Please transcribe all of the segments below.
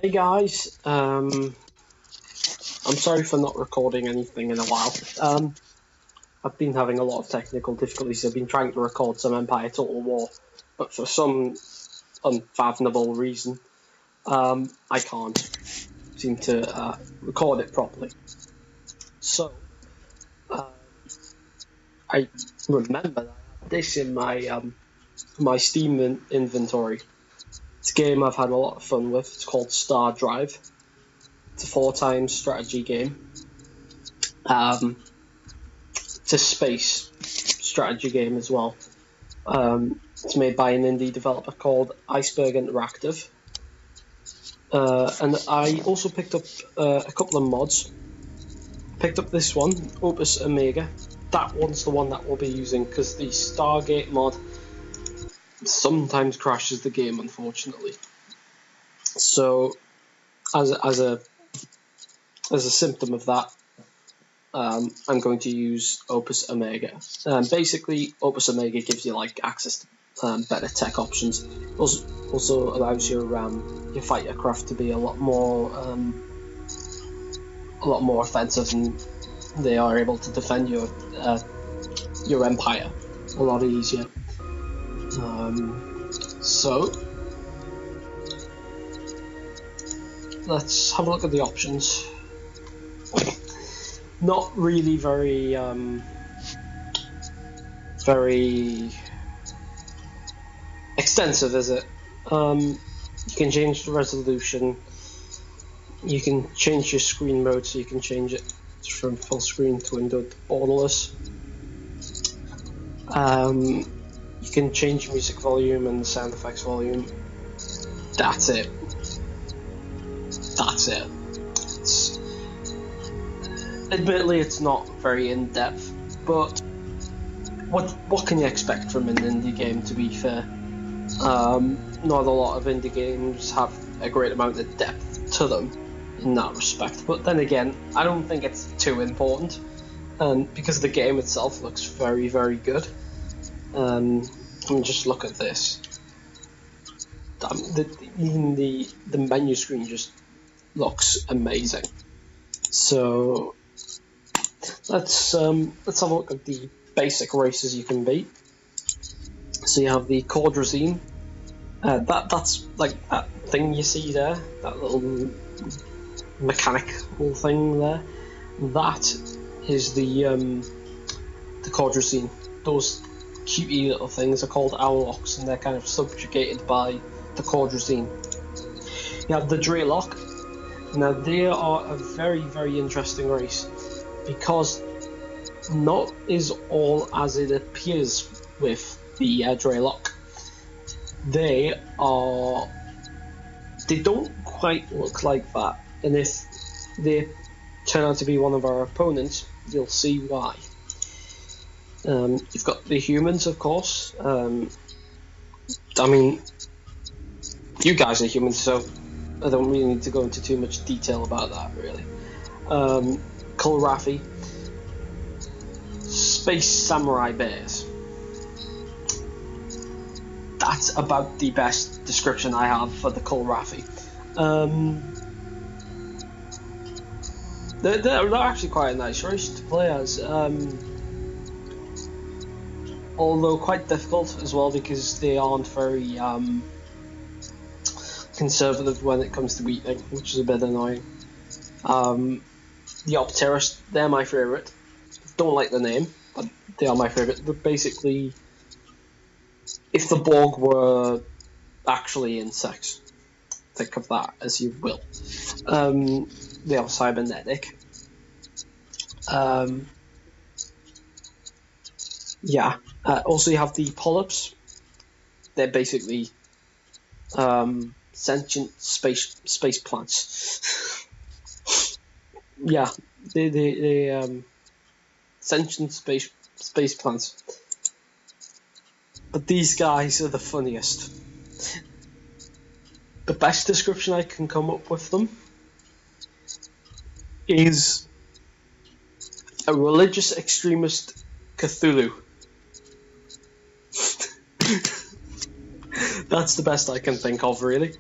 Hey guys, I'm sorry for not recording anything in a while. I've been having a lot of technical difficulties. I've been trying to record some Empire Total War, but for some unfathomable reason, I can't seem to record it properly. So, uh, I remember that I had this in my Steam inventory. It's a game I've had a lot of fun with. It's called StarDrive. It's a 4 times strategy game. It's a space strategy game as well. It's made by an indie developer called Iceberg Interactive. And I also picked up a couple of mods. Picked up this one, Opus Omega. That one's the one that we'll be using because the Stargate mod sometimes crashes the game, unfortunately. So, as a symptom of that, I'm going to use Opus Omega. Basically, Opus Omega gives you like access to better tech options. Also allows your fighter craft to be a lot more offensive, and they are able to defend your empire a lot easier. So let's have a look at the options. Not really very extensive, is it? You can change the resolution. You can change your screen mode, so you can change it from full screen to windowed to borderless. You can change music volume and the sound effects volume. That's it. Admittedly, it's not very in-depth, but what can you expect from an indie game, to be fair? Not a lot of indie games have a great amount of depth to them in that respect, but then again, I don't think it's too important, because the game itself looks very, very good. Just look at this. Even the menu screen just looks amazing. So let's have a look at the basic races you can beat. So you have the Cordrazine. That's like that thing you see there, that little mechanical thing there. That is the Cordrazine. Those cutie little things are called Owlocks, and they're kind of subjugated by the Cordrazine. You have the Dreylock. Now they are a very, very interesting race, because not is all as it appears with the Dreylock. They don't quite look like that, and if they turn out to be one of our opponents, you'll see why. You've got the humans, of course. I mean, you guys are humans, so I don't really need to go into too much detail about that, really. Kohlrabi, Space Samurai Bears. That's about the best description I have for the Kohlrabi. They're actually quite a nice race to play as, although quite difficult as well, because they aren't very conservative when it comes to eating, which is a bit annoying. The Opteris, they're my favourite. Don't like the name, but they are my favourite. They're basically, if the Borg were actually insects, think of that as you will. They are cybernetic. Also you have the polyps. They're basically sentient space plants. Yeah, they sentient space plants. But these guys are the funniest. The best description I can come up with them is a religious extremist Cthulhu. That's the best I can think of, really.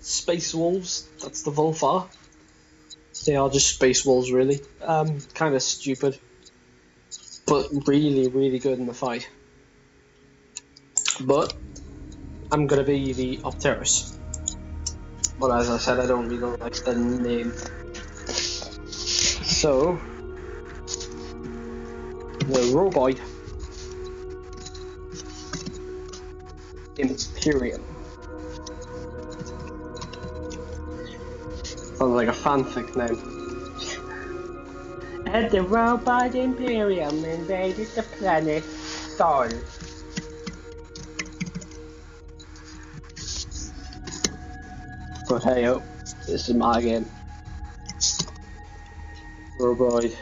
space wolves. That's the Volfar. They are just space wolves, really. Kind of stupid, but really, really good in the fight. But I'm gonna be the Opteris. But as I said, I don't really like the name. So, the Roboid Imperium. Sounds like a fanfic name. And the Roboid Imperium invaded the planet Sol. But hey oh, this is my game. Roboid.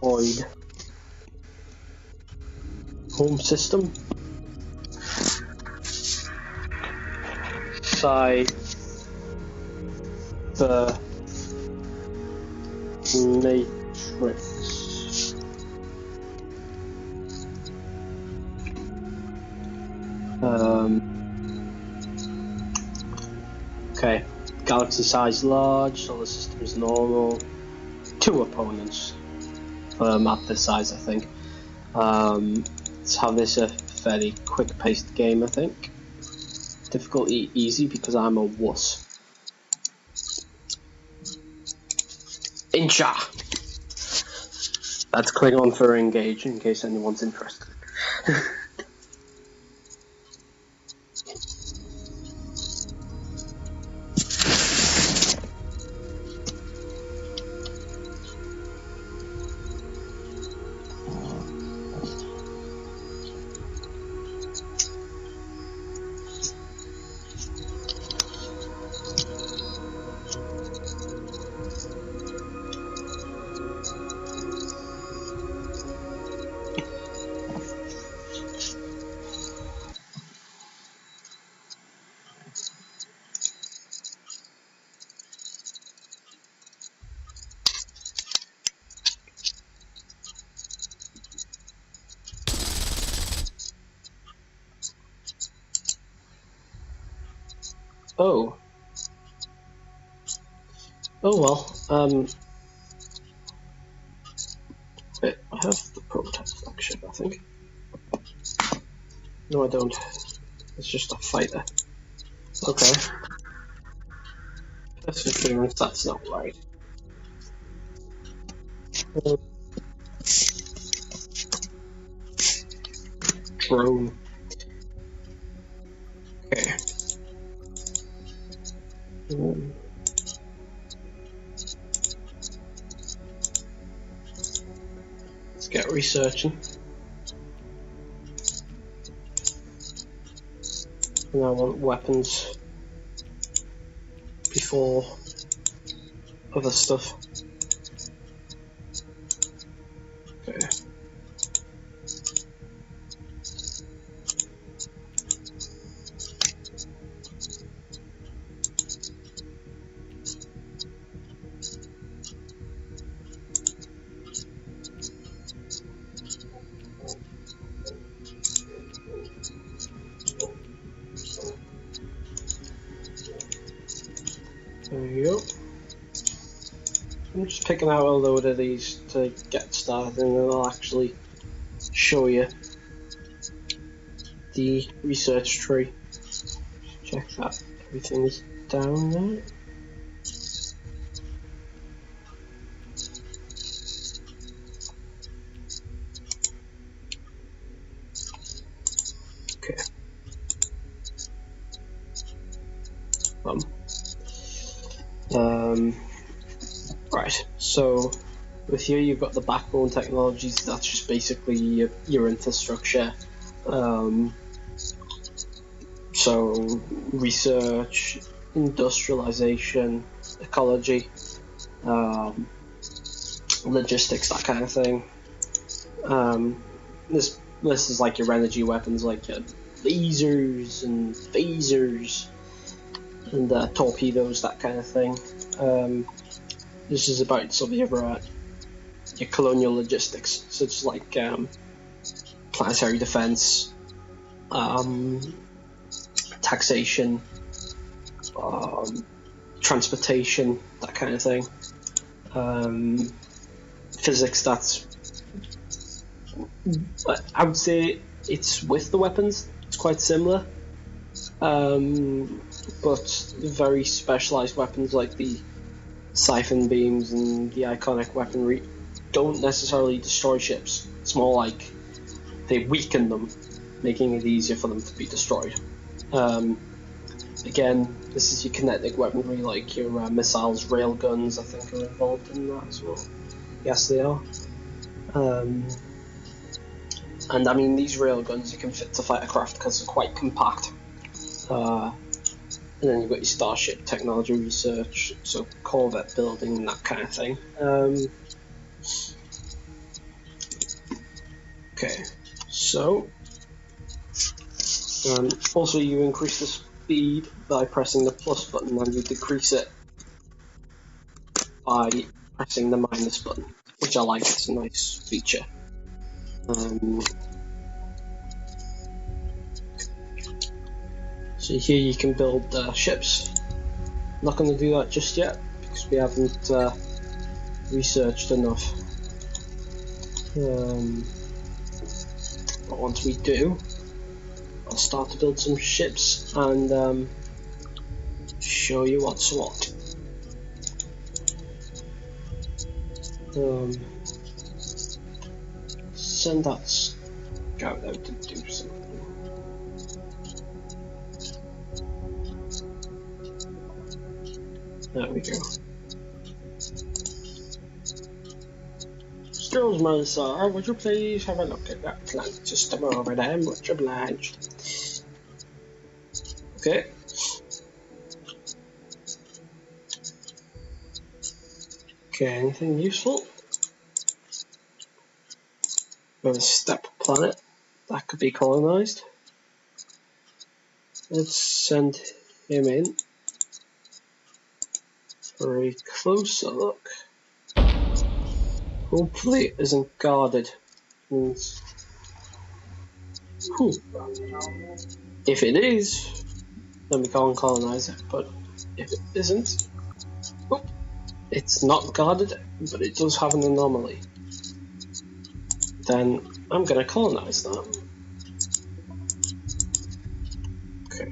Roboid. Home system. The Matrix. Okay, galaxy size large, solar system is normal. 2 opponents for a map this size, I think. Let's have this a fairly quick paced game, I think. Difficulty easy because I'm a wuss. Incha! That's Klingon for engage in case anyone's interested. Oh. Oh well, wait, I have the prototype flagship, I think. No, I don't. It's just a fighter. Okay. That's not right. Drone. Okay. Let's get researching. And I want weapons before other stuff. Okay. There we go. I'm just picking out a load of these to get started, and then I'll actually show you the research tree. Check that everything's down there. Okay. Right, so with here you've got the backbone technologies. That's just basically your infrastructure. So research, industrialization, ecology, logistics, that kind of thing. This is like your energy weapons, like your lasers and phasers and torpedoes, that kind of thing. This is about some of your colonial logistics, such as like planetary defense, taxation, transportation, that kind of thing. Physics, that's, I would say it's with the weapons, it's quite similar, but very specialized weapons like the siphon beams and the iconic weaponry don't necessarily destroy ships. It's more like they weaken them, making it easier for them to be destroyed. Again, this is your kinetic weaponry, like your missiles, railguns, I think are involved in that as well. Yes, they are. And I mean, these railguns you can fit to fighter craft because they're quite compact. And then you've got your starship technology research, so corvette building and that kind of thing. Okay, so also you increase the speed by pressing the plus button, and you decrease it by pressing the minus button, which I like. It's a nice feature. So here you can build ships. I'm not going to do that just yet because we haven't researched enough. But once we do, I'll start to build some ships and show you what's what. Send that scout out to do something. There we go. Stills, my sir, would you please have a look at that plant system over there? Much obliged. Okay. Okay, anything useful? We have a steppe planet that could be colonized. Let's send him in for a closer look. Hopefully it isn't guarded. If it is, then we can't colonize it, but if it isn't, it's not guarded, but it does have an anomaly, then I'm going to colonize that. Okay.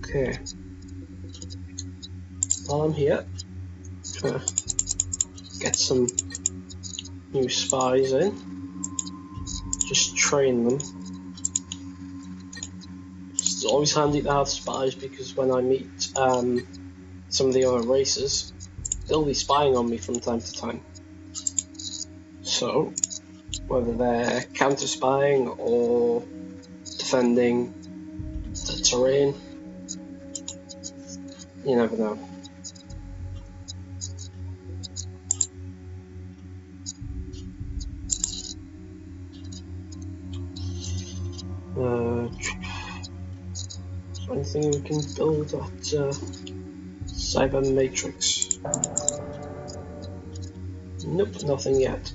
Okay. While I'm here, get some new spies in. Just train them. It's always handy to have spies because when I meet some of the other races, they'll be spying on me from time to time. So, whether they're counter-spying or defending the terrain, you never know. Is there anything we can build at Cyber Matrix? Nope, nothing yet.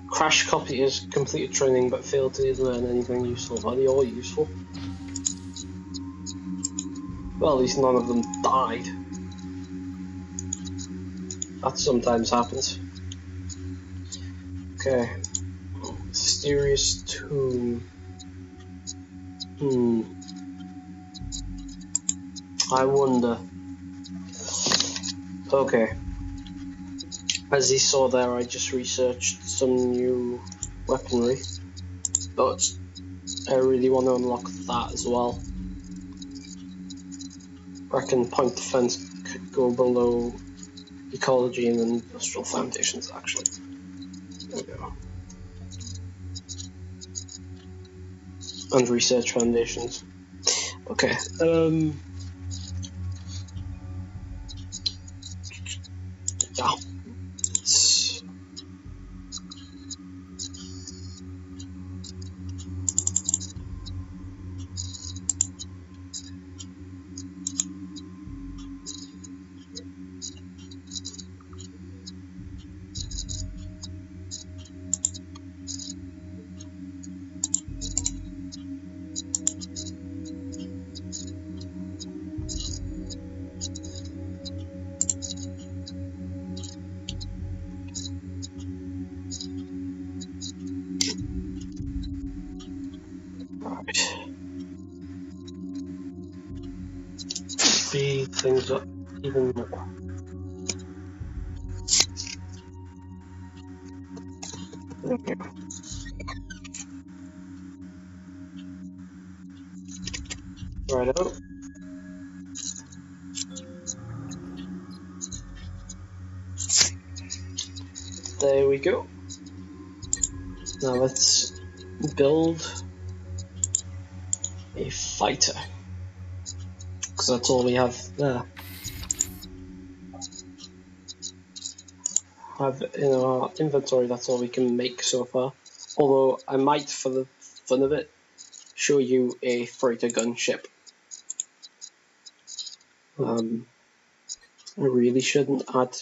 Crash copiers completed training but failed to learn anything useful. Are they all useful? Well, at least none of them died. That sometimes happens. Okay. Mysterious tomb. I wonder. Okay. As you saw there, I just researched some new weaponry, but I really want to unlock that as well. I reckon point defense could go below ecology and industrial foundations, actually. There we go. And research foundations. Okay. Yeah. Right. Speed things up even more. There we go. Righto. There we go. Now let's build a fighter, because that's all we have there. Have in our inventory, that's all we can make so far. Although I might, for the fun of it, show you a freighter gunship. I really shouldn't add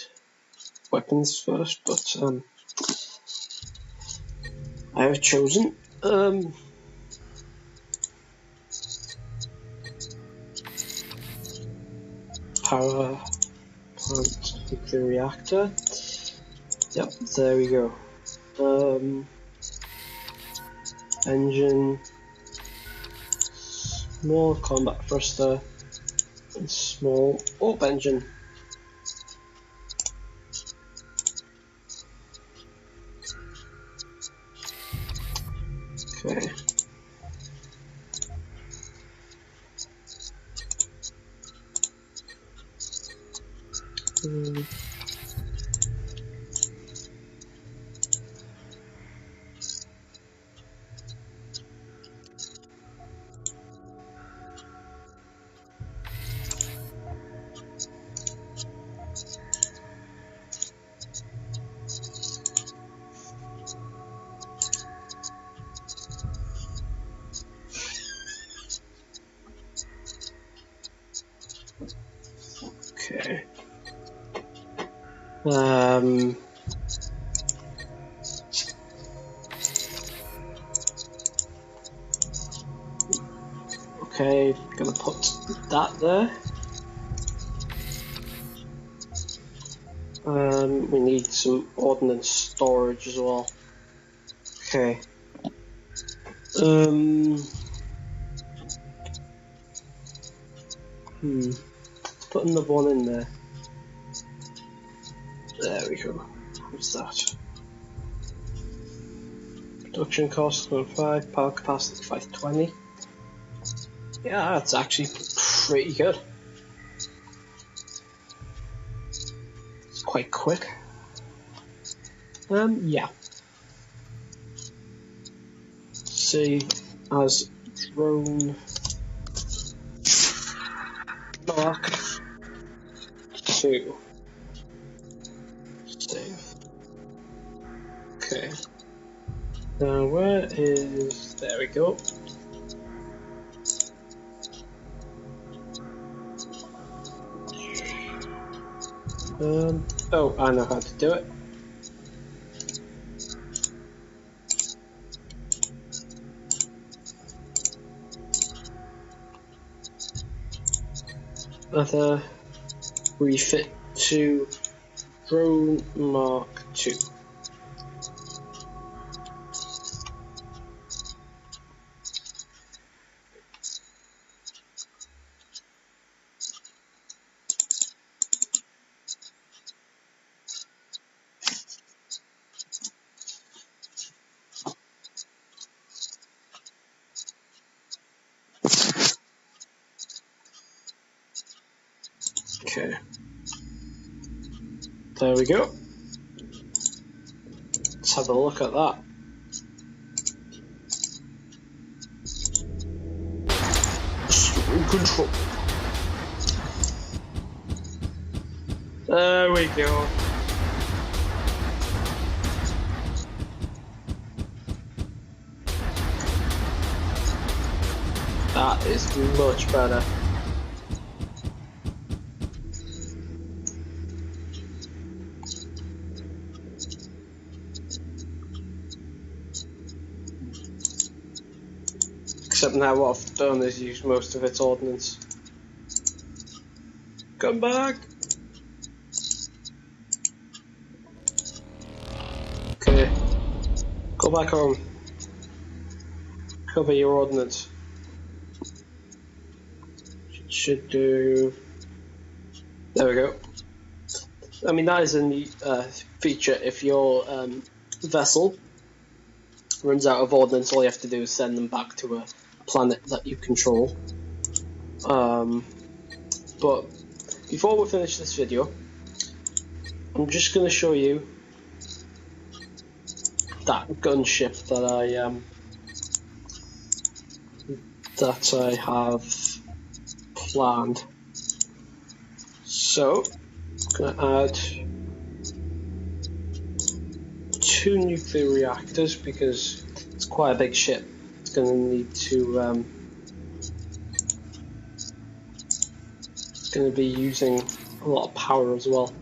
weapons first, but I have chosen. Power plant nuclear reactor. Yep, there we go. Engine, small combat thruster, and small AWP engine. Okay. Okay. Okay, gonna put that there. We need some ordnance storage as well. Okay. Put another one in there. There we go. What's that? Production cost 1.5, power capacity 520. Yeah, that's actually pretty good. It's quite quick. Yeah. See, as drone Mark 2. Save. Okay. Now where is... there we go. Oh, I know how to do it. Other refit to drone Mark 2. Okay. There we go. Let's have a look at that. Steering control. There we go. That is much better. Except now what I've done is use most of its ordnance. Come back! Okay. Go back home. Cover your ordnance. Should do... There we go. I mean, that is a neat feature. If your vessel runs out of ordnance, all you have to do is send them back to a planet that you control. But before we finish this video, I'm just going to show you that gunship that I have planned. So, I'm going to add 2 nuclear reactors because it's quite a big ship. It's going to need to. It's going to be using a lot of power as well.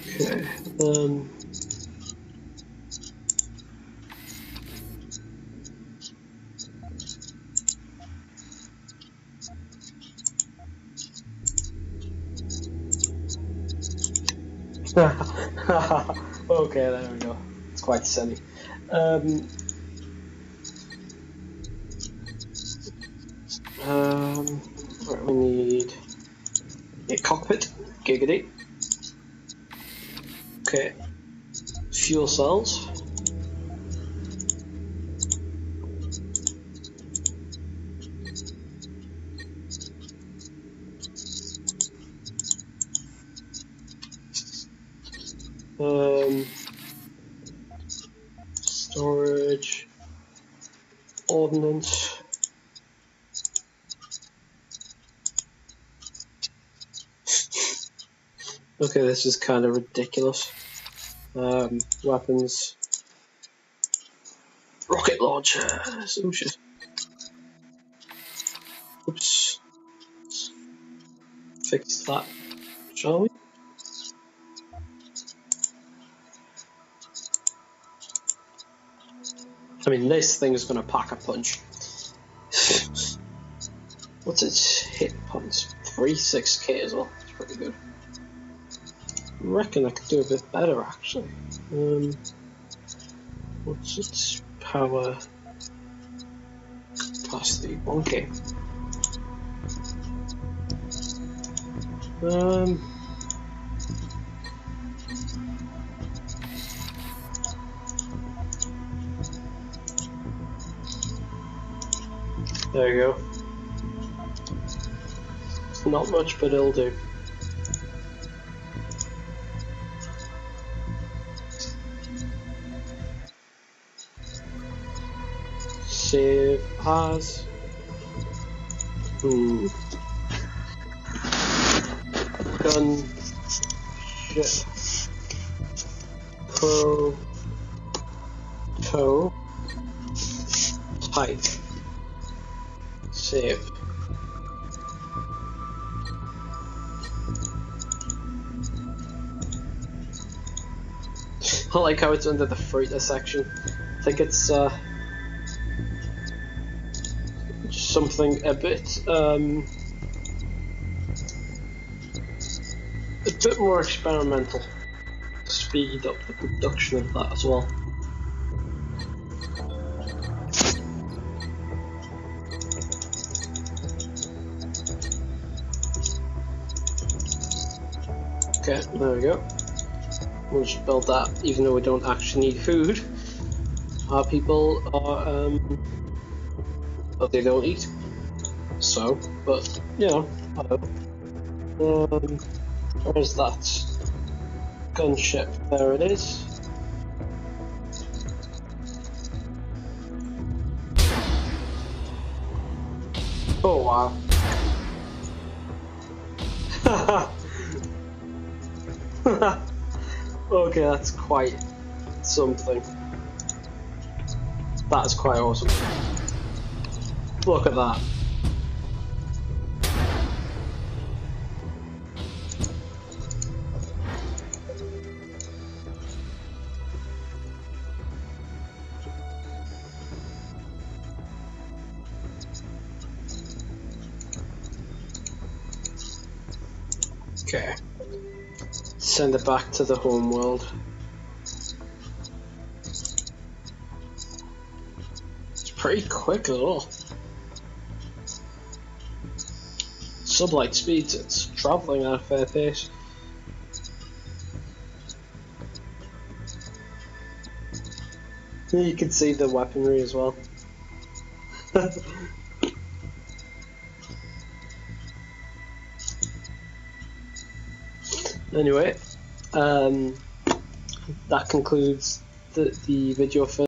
Okay. Okay, there we go. It's quite silly. Right, we need a cockpit, giggity. Okay, fuel cells. Storage, ordnance. Okay, this is kind of ridiculous. Weapons, rocket launchers. Oh shit! Oops. Fix that, shall we? I mean, this thing is going to pack a punch. What's its hit points? 36k as well. It's pretty good. I reckon I could do a bit better actually. What's its power capacity? 1k. There you go. It's not much, but it'll do. Save as. Gunship prototype. Save. I like how it's under the freighter section. I think it's something a bit more experimental. Speed up the production of that as well. Okay, there we go. We'll just build that, even though we don't actually need food. Our people are, but they don't eat. So, but, you know, where's that gunship? There it is. Oh wow. Okay, that's quite something. That's quite awesome. Look at that. Okay. Send it back to the home world. It's pretty quick as well. Sublight speeds, it's travelling at a fair pace. You can see the weaponry as well. Anyway, that concludes the video for